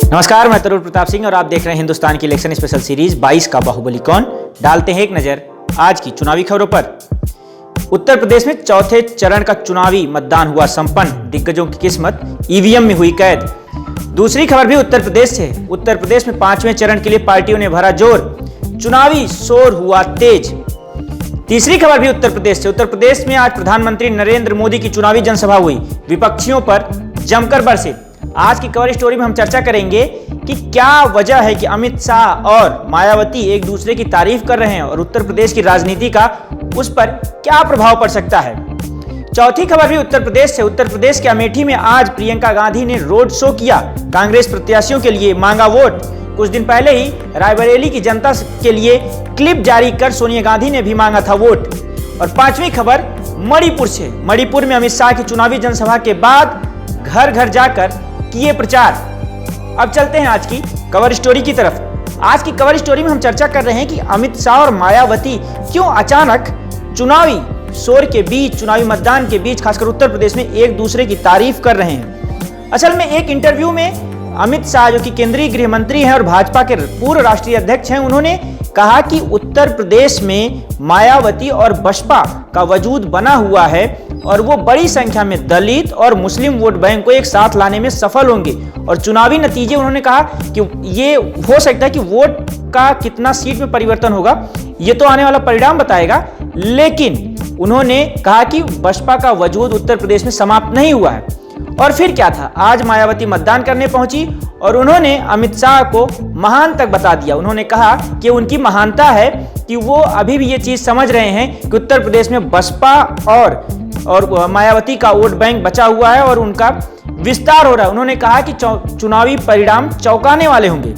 नमस्कार, मैं तरुण प्रताप सिंह और आप देख रहे हैं हिंदुस्तान की इलेक्शन स्पेशल सीरीज 22 का बाहुबली कौन। डालते हैं एक नजर आज की चुनावी खबरों पर। उत्तर प्रदेश में चौथे चरण का चुनावी मतदान हुआ संपन्न, दिग्गजों की किस्मत ईवीएम में हुई कैद। दूसरी खबर भी उत्तर प्रदेश से। उत्तर प्रदेश में 5वें चरण के लिए पार्टियों ने भरा जोर, चुनावी शोर हुआ तेज। तीसरी खबर भी उत्तर प्रदेश से। उत्तर प्रदेश में आज प्रधानमंत्री नरेंद्र मोदी की चुनावी जनसभा हुई, विपक्षियों पर जमकर बरसे। आज की कवर स्टोरी में हम चर्चा करेंगे कि क्या वजह है कि अमित शाह और मायावती एक दूसरे की तारीफ कर रहे हैं और उत्तर प्रदेश की राजनीति का उस पर क्या प्रभाव पड़ सकता है। चौथी खबर भी उत्तर प्रदेश से। उत्तर प्रदेश के अमेठी में आज प्रियंका गांधी ने रोड शो किया, कांग्रेस प्रत्याशियों के लिए मांगा वोट। कुछ दिन पहले ही रायबरेली की जनता के लिए क्लिप जारी कर सोनिया गांधी ने भी मांगा था वोट। और पांचवी खबर मणिपुर से। मणिपुर में अमित शाह की चुनावी जनसभा के बाद घर घर जाकर किए प्रचार। अब चलते हैं आज की कवर स्टोरी की तरफ। आज की कवर स्टोरी में हम चर्चा कर रहे हैं कि अमित शाह और मायावती क्यों अचानक चुनावी शोर के बीच, चुनावी मतदान के बीच, खासकर उत्तर प्रदेश में एक दूसरे की तारीफ कर रहे हैं। असल में एक इंटरव्यू में अमित शाह, जो कि केंद्रीय गृह मंत्री हैं और भाजपा के पूर्व राष्ट्रीय अध्यक्ष हैं, उन्होंने कहा कि उत्तर प्रदेश में मायावती और बसपा का वजूद बना हुआ है और वो बड़ी संख्या में दलित और मुस्लिम वोट बैंक को एक साथ लाने में सफल होंगे। और चुनावी नतीजे, उन्होंने कहा कि ये हो सकता है कि वोट का कितना सीट में परिवर्तन होगा ये तो आने वाला परिणाम बताएगा, लेकिन उन्होंने कहा कि बसपा का वजूद उत्तर प्रदेश में समाप्त नहीं हुआ है। और फिर क्या था, आज मायावती मतदान करने पहुंची और उन्होंने अमित शाह को महान तक बता दिया। उन्होंने कहा कि उनकी महानता है कि वो अभी भी ये चीज समझ रहे हैं कि उत्तर प्रदेश में बसपा और मायावती का वोट बैंक बचा हुआ है और उनका विस्तार हो रहा है। उन्होंने कहा कि चुनावी परिणाम चौंकाने वाले होंगे।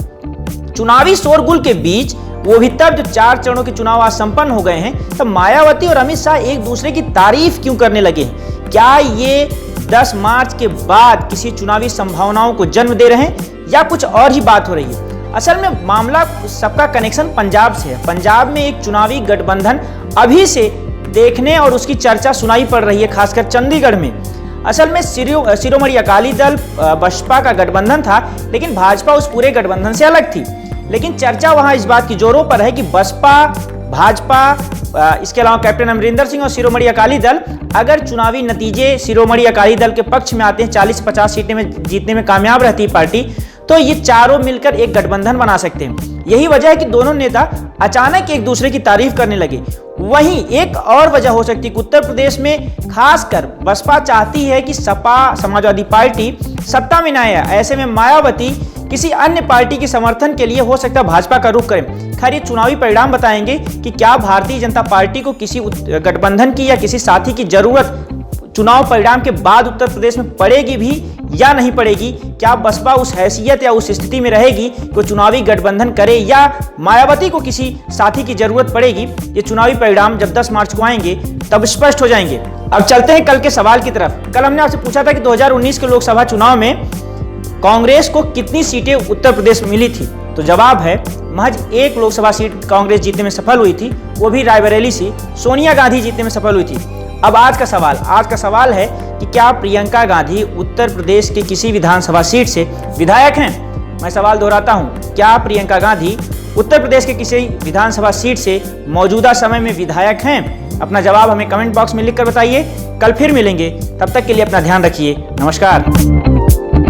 चुनावी शोरगुल के बीच, वो भी तब जब 4 चरणों के चुनाव आज संपन्न हो गए हैं, तब मायावती और अमित शाह एक दूसरे की तारीफ क्यों करने लगे हैं? क्या ये 10 मार्च के बाद किसी चुनावी संभावनाओं को जन्म दे रहे हैं या कुछ और ही बात हो रही है? असल में मामला, सबका कनेक्शन पंजाब से है। पंजाब में एक चुनावी गठबंधन अभी से देखने और उसकी चर्चा सुनाई पड़ रही है, खासकर चंडीगढ़ में। असल में शिरोमणि अकाली दल बसपा का गठबंधन था, लेकिन भाजपा उस पूरे गठबंधन से अलग थी। लेकिन चर्चा वहां इस बात की जोरों पर है कि बसपा, भाजपा, इसके अलावा कैप्टन अमरिंदर सिंह और शिरोमणि अकाली दल, अगर चुनावी नतीजे शिरोमणि अकाली दल के पक्ष में आते हैं, 40-50 सीटें में जीतने में कामयाब रहती है पार्टी, तो ये चारों मिलकर एक गठबंधन बना सकते हैं। यही वजह है कि दोनों नेता अचानक एक दूसरे की तारीफ करने लगे। वहीं एक और वजह हो सकती है कि उत्तर प्रदेश में खासकर बसपा चाहती है कि सपा, समाजवादी पार्टी सत्ता में न आए। ऐसे में मायावती किसी अन्य पार्टी के समर्थन के लिए हो सकता है भाजपा का रुख करें। खैर, ये चुनावी परिणाम बताएंगे कि क्या भारतीय जनता पार्टी को किसी गठबंधन की या किसी साथी की जरूरत चुनाव परिणाम के बाद उत्तर प्रदेश में पड़ेगी भी या नहीं पड़ेगी। क्या बसपा उस हैसियत या उस स्थिति में रहेगी कि वो चुनावी गठबंधन करे या मायावती को किसी साथी की जरूरत पड़ेगी? ये चुनावी परिणाम जब 10 मार्च को आएंगे तब स्पष्ट हो जाएंगे। अब चलते हैं कल के सवाल की तरफ। कल हमने आपसे पूछा था कि 2019 के लोकसभा चुनाव में कांग्रेस को कितनी सीटें उत्तर प्रदेश में मिली थी। तो जवाब है, महज 1 लोकसभा सीट कांग्रेस जीतने में सफल हुई थी, वो भी रायबरेली से सोनिया गांधी जीतने में सफल हुई थी। अब आज का सवाल है कि क्या प्रियंका गांधी उत्तर प्रदेश के किसी विधानसभा सीट से विधायक हैं? मैं सवाल दोहराता हूं, क्या प्रियंका गांधी उत्तर प्रदेश के किसी विधानसभा सीट से मौजूदा समय में विधायक हैं? अपना जवाब हमें कमेंट बॉक्स में लिखकर बताइए। कल फिर मिलेंगे, तब तक के लिए अपना ध्यान रखिए। नमस्कार।